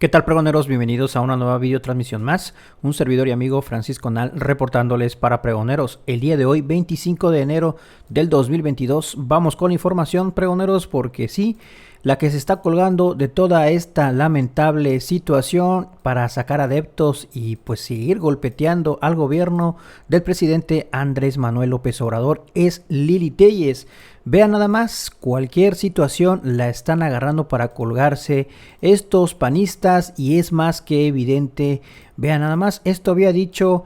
¿Qué tal, pregoneros? Bienvenidos a una nueva videotransmisión más. Un servidor y amigo Francisco Nal reportándoles para pregoneros. El día de hoy, 25 de enero del 2022, vamos con información, pregoneros, porque sí, la que se está colgando de toda esta lamentable situación para sacar adeptos y pues seguir golpeteando al gobierno del presidente Andrés Manuel López Obrador es Lili Téllez. Vean nada más, cualquier situación la están agarrando para colgarse estos panistas y es más que evidente. Vean nada más, esto había dicho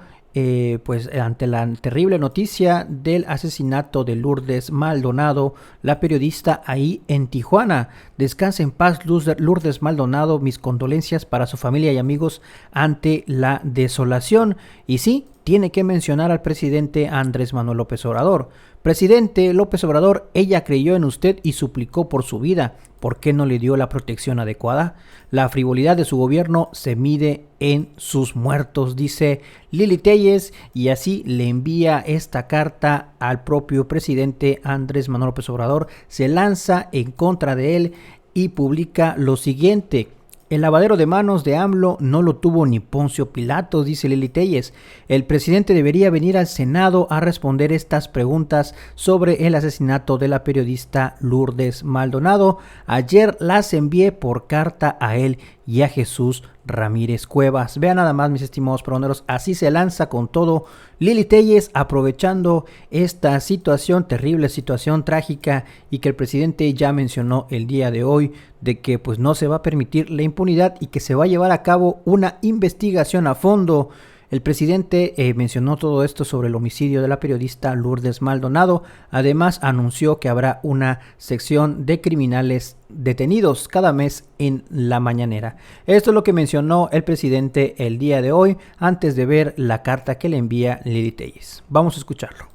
pues ante la terrible noticia del asesinato de Lourdes Maldonado, la periodista ahí en Tijuana. Descansa en paz Lourdes Maldonado, mis condolencias para su familia y amigos ante la desolación. Y sí, tiene que mencionar al presidente Andrés Manuel López Obrador. Presidente López Obrador, ella creyó en usted y suplicó por su vida. ¿Por qué no le dio la protección adecuada? La frivolidad de su gobierno se mide en sus muertos, dice Lili Téllez, y así le envía esta carta al propio presidente Andrés Manuel López Obrador. Se lanza en contra de él y publica lo siguiente: el lavadero de manos de AMLO no lo tuvo ni Poncio Pilatos, dice Lili Téllez. El presidente debería venir al Senado a responder estas preguntas sobre el asesinato de la periodista Lourdes Maldonado. Ayer las envié por carta a él y a Jesús Ramírez Cuevas. Vean nada más, mis estimados pregoneros, así se lanza con todo Lili Téllez, aprovechando esta situación, terrible situación trágica, y que el presidente ya mencionó el día de hoy, de que pues no se va a permitir la impunidad y que se va a llevar a cabo una investigación a fondo. El presidente mencionó todo esto sobre el homicidio de la periodista Lourdes Maldonado. Además, anunció que habrá una sección de criminales detenidos cada mes en la mañanera. Esto es lo que mencionó el presidente el día de hoy, antes de ver la carta que le envía Lili Téllez. Vamos a escucharlo.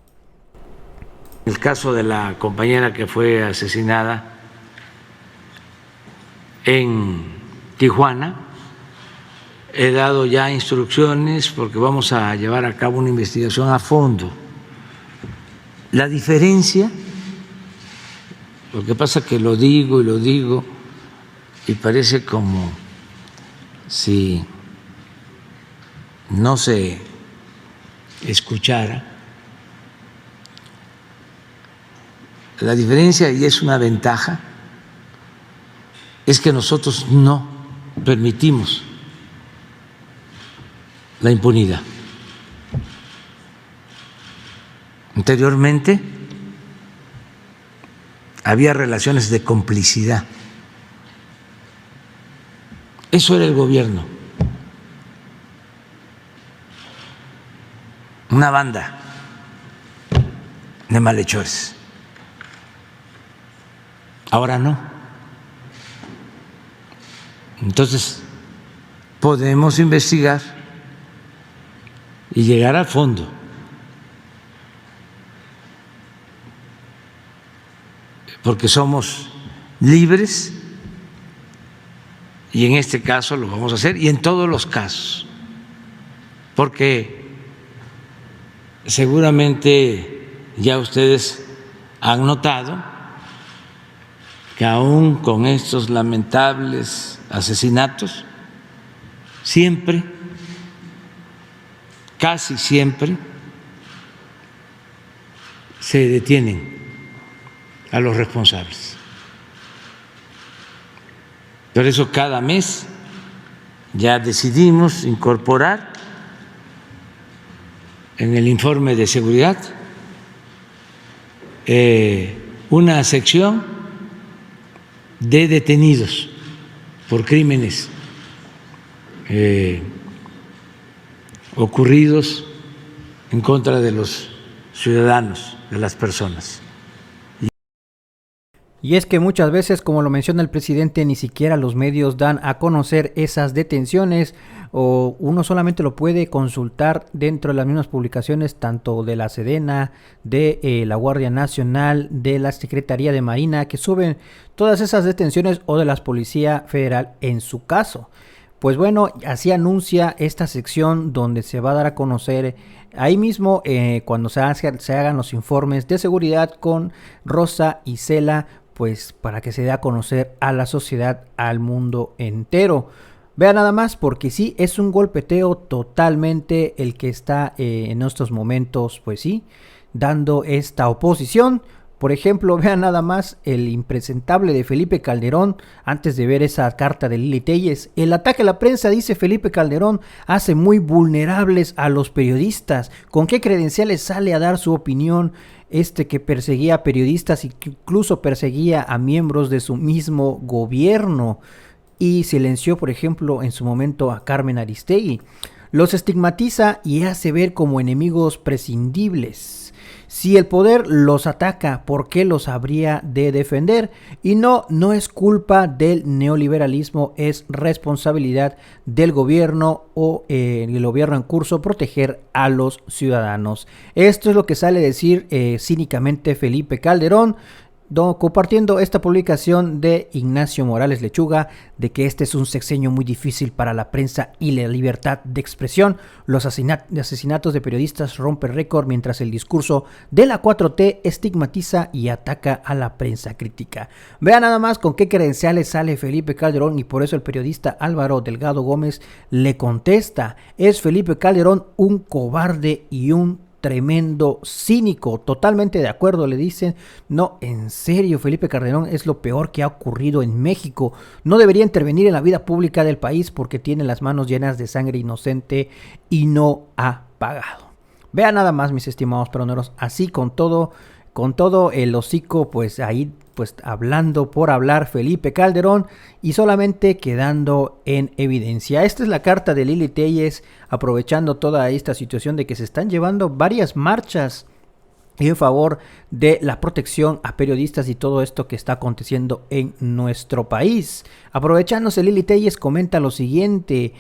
El caso de la compañera que fue asesinada en Tijuana, he dado ya instrucciones porque vamos a llevar a cabo una investigación a fondo. La diferencia, lo que pasa es que lo digo y parece como si no se escuchara. La diferencia, y es una ventaja, es que nosotros no permitimos la impunidad. Anteriormente había relaciones de complicidad. Eso era el gobierno, una banda de malhechores. Ahora no. Entonces podemos investigar y llegar al fondo. Porque somos libres y en este caso lo vamos a hacer, y en todos los casos, porque seguramente ya ustedes han notado que aún con estos lamentables asesinatos, siempre, casi siempre, se detienen a los responsables. Por eso cada mes ya decidimos incorporar en el informe de seguridad una sección de detenidos por crímenes ocurridos en contra de los ciudadanos, de las personas. Y es que muchas veces, como lo menciona el presidente, ni siquiera los medios dan a conocer esas detenciones, o uno solamente lo puede consultar dentro de las mismas publicaciones, tanto de la Sedena, de la Guardia Nacional, de la Secretaría de Marina, que suben todas esas detenciones, o de la Policía Federal en su caso. Pues bueno, así anuncia esta sección donde se va a dar a conocer ahí mismo cuando se hagan los informes de seguridad con Rosa Isela, pues para que se dé a conocer a la sociedad, al mundo entero. Vea nada más, porque sí, es un golpeteo totalmente el que está en estos momentos, pues sí, dando esta oposición. Por ejemplo, vean nada más el impresentable de Felipe Calderón antes de ver esa carta de Lili Téllez. El ataque a la prensa, dice Felipe Calderón, hace muy vulnerables a los periodistas. ¿Con qué credenciales sale a dar su opinión que perseguía a periodistas y que incluso perseguía a miembros de su mismo gobierno? Y silenció, por ejemplo, en su momento a Carmen Aristegui. Los estigmatiza y hace ver como enemigos prescindibles. Si el poder los ataca, ¿por qué los habría de defender? Y no es culpa del neoliberalismo, es responsabilidad del gobierno o el gobierno en curso proteger a los ciudadanos. Esto es lo que sale a decir cínicamente Felipe Calderón, compartiendo esta publicación de Ignacio Morales Lechuga de que este es un sexenio muy difícil para la prensa y la libertad de expresión. Los asesinatos de periodistas rompen récord mientras el discurso de la 4T estigmatiza y ataca a la prensa crítica. Vean nada más con qué credenciales sale Felipe Calderón y por eso el periodista Álvaro Delgado Gómez le contesta: es Felipe Calderón un cobarde y un tremendo cínico. Totalmente de acuerdo, le dicen. No, en serio, Felipe Calderón es lo peor que ha ocurrido en México. No debería intervenir en la vida pública del país porque tiene las manos llenas de sangre inocente y no ha pagado. Vean nada más, mis estimados peroneros, así con todo el hocico, pues ahí pues hablando por hablar Felipe Calderón y solamente quedando en evidencia. Esta es la carta de Lili Téllez, aprovechando toda esta situación de que se están llevando varias marchas en favor de la protección a periodistas y todo esto que está aconteciendo en nuestro país. Aprovechándose, Lili Téllez comenta lo siguiente: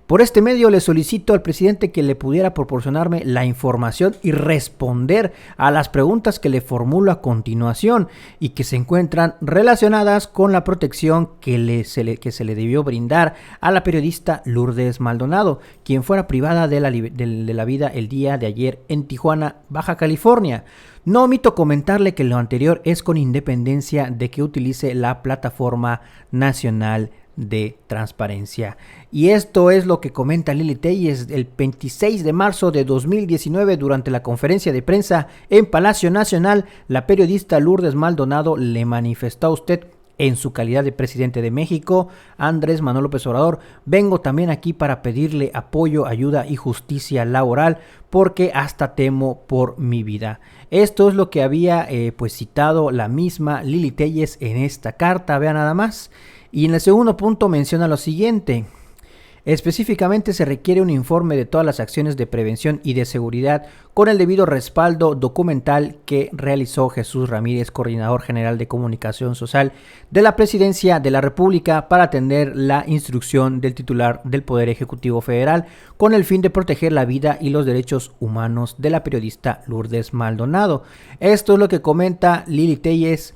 por este medio le solicito al presidente que le pudiera proporcionarme la información y responder a las preguntas que le formulo a continuación y que se encuentran relacionadas con la protección que se le debió brindar a la periodista Lourdes Maldonado, quien fuera privada de la vida el día de ayer en Tijuana, Baja California. No omito comentarle que lo anterior es con independencia de que utilice la plataforma nacional de transparencia. Y esto es lo que comenta Lili Téllez el 26 de marzo de 2019 durante la conferencia de prensa en Palacio Nacional. La periodista Lourdes Maldonado le manifestó a usted, en su calidad de presidente de México, Andrés Manuel López Obrador: vengo también aquí para pedirle apoyo, ayuda y justicia laboral porque hasta temo por mi vida. Esto es lo que había pues citado la misma Lili Téllez en esta carta. Vean nada más. Y en el segundo punto menciona lo siguiente: específicamente se requiere un informe de todas las acciones de prevención y de seguridad con el debido respaldo documental que realizó Jesús Ramírez, coordinador general de comunicación social de la Presidencia de la República, para atender la instrucción del titular del Poder Ejecutivo Federal con el fin de proteger la vida y los derechos humanos de la periodista Lourdes Maldonado. Esto es lo que comenta Lili Téllez,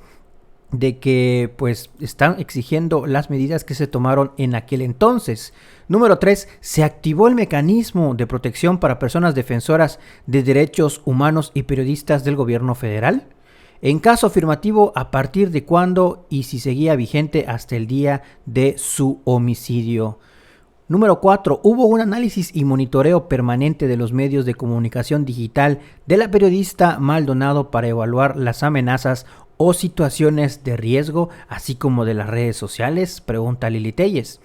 de que pues están exigiendo las medidas que se tomaron en aquel entonces. Número 3. Se activó el mecanismo de protección para personas defensoras de derechos humanos y periodistas del gobierno federal. En caso afirmativo, ¿a partir de cuándo y si seguía vigente hasta el día de su homicidio? Número 4. Hubo un análisis y monitoreo permanente de los medios de comunicación digital de la periodista Maldonado para evaluar las amenazas o situaciones de riesgo, así como de las redes sociales, pregunta Lili Téllez.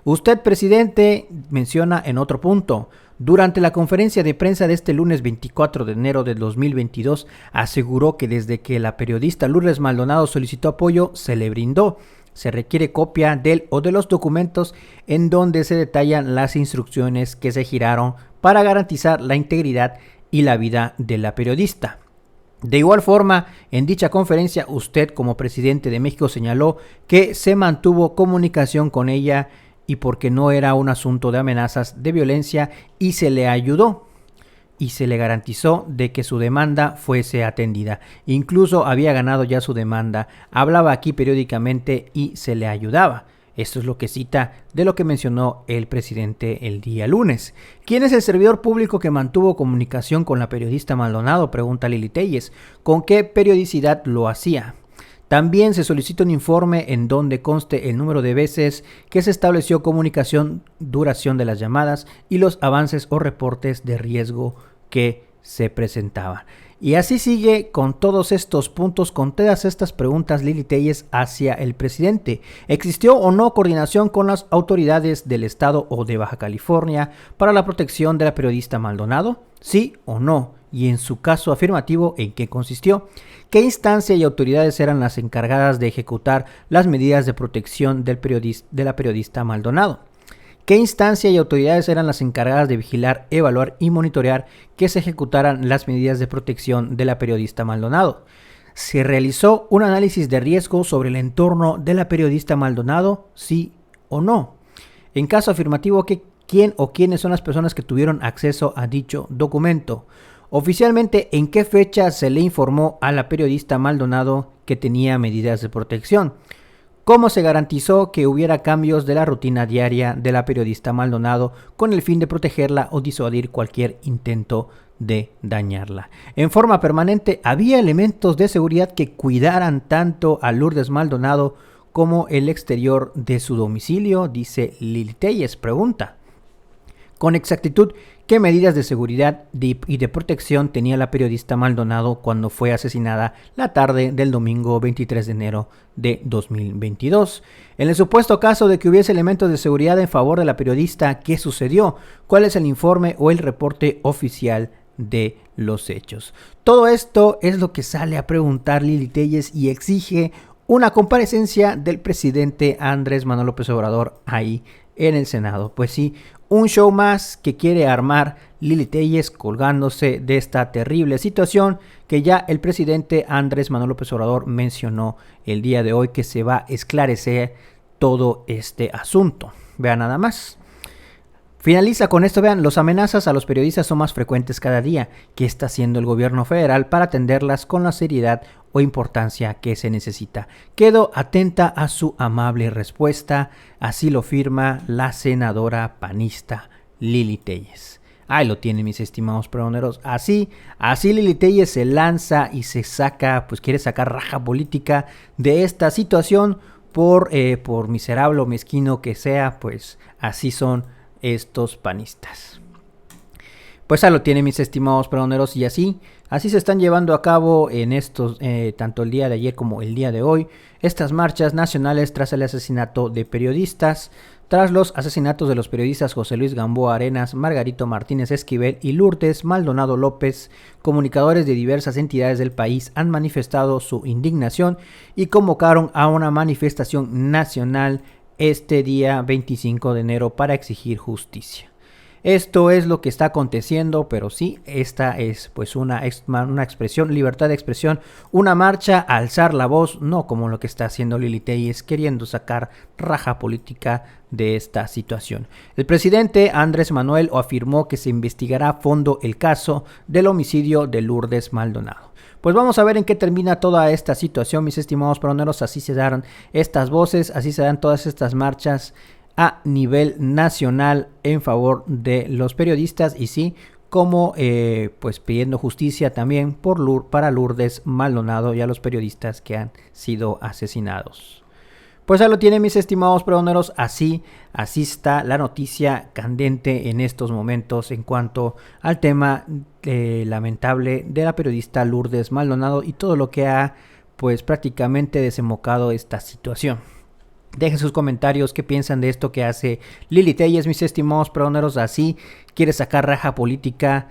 Usted, presidente, menciona en otro punto: durante la conferencia de prensa de este lunes 24 de enero de 2022, aseguró que desde que la periodista Lourdes Maldonado solicitó apoyo, se le brindó. Se requiere copia del o de los documentos en donde se detallan las instrucciones que se giraron para garantizar la integridad y la vida de la periodista. De igual forma, en dicha conferencia, usted como presidente de México señaló que se mantuvo comunicación con ella y porque no era un asunto de amenazas de violencia, y se le ayudó y se le garantizó de que su demanda fuese atendida. Incluso había ganado ya su demanda, hablaba aquí periódicamente y se le ayudaba. Esto es lo que cita de lo que mencionó el presidente el día lunes. ¿Quién es el servidor público que mantuvo comunicación con la periodista Maldonado?, pregunta Lili Téllez. ¿Con qué periodicidad lo hacía? También se solicita un informe en donde conste el número de veces que se estableció comunicación, duración de las llamadas y los avances o reportes de riesgo que se presentaban. Y así sigue con todos estos puntos, con todas estas preguntas Lili Téllez hacia el presidente. ¿Existió o no coordinación con las autoridades del estado o de Baja California para la protección de la periodista Maldonado? ¿Sí o no? Y en su caso afirmativo, ¿en qué consistió? ¿Qué instancia y autoridades eran las encargadas de ejecutar las medidas de protección de la periodista Maldonado? ¿Qué instancia y autoridades eran las encargadas de vigilar, evaluar y monitorear que se ejecutaran las medidas de protección de la periodista Maldonado? ¿Se realizó un análisis de riesgo sobre el entorno de la periodista Maldonado? ¿Sí o no? En caso afirmativo, ¿quién o quiénes son las personas que tuvieron acceso a dicho documento? Oficialmente, ¿en qué fecha se le informó a la periodista Maldonado que tenía medidas de protección? ¿Cómo se garantizó que hubiera cambios de la rutina diaria de la periodista Maldonado con el fin de protegerla o disuadir cualquier intento de dañarla? En forma permanente, ¿había elementos de seguridad que cuidaran tanto a Lourdes Maldonado como el exterior de su domicilio? Dice Lili Téllez, pregunta. Con exactitud, ¿qué medidas de seguridad y de protección tenía la periodista Maldonado cuando fue asesinada la tarde del domingo 23 de enero de 2022? En el supuesto caso de que hubiese elementos de seguridad en favor de la periodista, ¿qué sucedió? ¿Cuál es el informe o el reporte oficial de los hechos? Todo esto es lo que sale a preguntar Lili Téllez y exige una comparecencia del presidente Andrés Manuel López Obrador ahí en el Senado. Pues sí, un show más que quiere armar Lili Téllez colgándose de esta terrible situación que ya el presidente Andrés Manuel López Obrador mencionó el día de hoy, que se va a esclarecer todo este asunto. Vean nada más. Finaliza con esto, vean, las amenazas a los periodistas son más frecuentes cada día. ¿Qué está haciendo el gobierno federal para atenderlas con la seriedad o importancia que se necesita? Quedo atenta a su amable respuesta, así lo firma la senadora panista Lili Téllez. Ahí lo tienen, mis estimados pregoneros. Así Lili Téllez se lanza y se saca, pues quiere sacar raja política de esta situación por miserable o mezquino que sea, pues así son estos panistas. Pues ahí lo tienen, mis estimados pregoneros, y así se están llevando a cabo en estos, tanto el día de ayer como el día de hoy, estas marchas nacionales tras el asesinato de periodistas, tras los asesinatos de los periodistas José Luis Gamboa Arenas, Margarito Martínez Esquivel y Lourdes Maldonado López. Comunicadores de diversas entidades del país han manifestado su indignación y convocaron a una manifestación nacional este día 25 de enero para exigir justicia. Esto es lo que está aconteciendo, pero sí, esta es pues una expresión, libertad de expresión, una marcha, alzar la voz, no como lo que está haciendo Lili Téllez, queriendo sacar raja política de esta situación. El presidente Andrés Manuel afirmó que se investigará a fondo el caso del homicidio de Lourdes Maldonado. Pues vamos a ver en qué termina toda esta situación, mis estimados peroneros. Así se dan estas voces, así se dan todas estas marchas a nivel nacional en favor de los periodistas, y sí, como pues pidiendo justicia también para Lourdes Maldonado y a los periodistas que han sido asesinados. Pues ahí lo tienen, mis estimados pregoneros. Así está la noticia candente en estos momentos en cuanto al tema lamentable de la periodista Lourdes Maldonado y todo lo que ha pues prácticamente desembocado esta situación. Dejen sus comentarios, qué piensan de esto que hace Lili Téllez, mis estimados pregoneros. Así quiere sacar raja política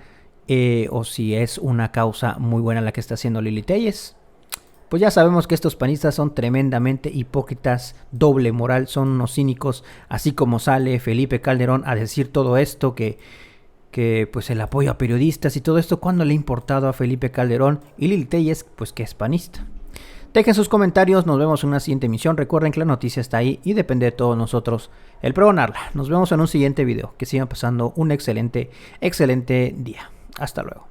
o si es una causa muy buena la que está haciendo Lili Téllez. Pues ya sabemos que estos panistas son tremendamente hipócritas, doble moral, son unos cínicos, así como sale Felipe Calderón a decir todo esto, que pues el apoyo a periodistas y todo esto, ¿cuándo le ha importado a Felipe Calderón? Y Lili Téllez, pues que es panista. Dejen sus comentarios, nos vemos en una siguiente emisión. Recuerden que la noticia está ahí y depende de todos nosotros el pregonarla. Nos vemos en un siguiente video. Que sigan pasando un excelente día. Hasta luego.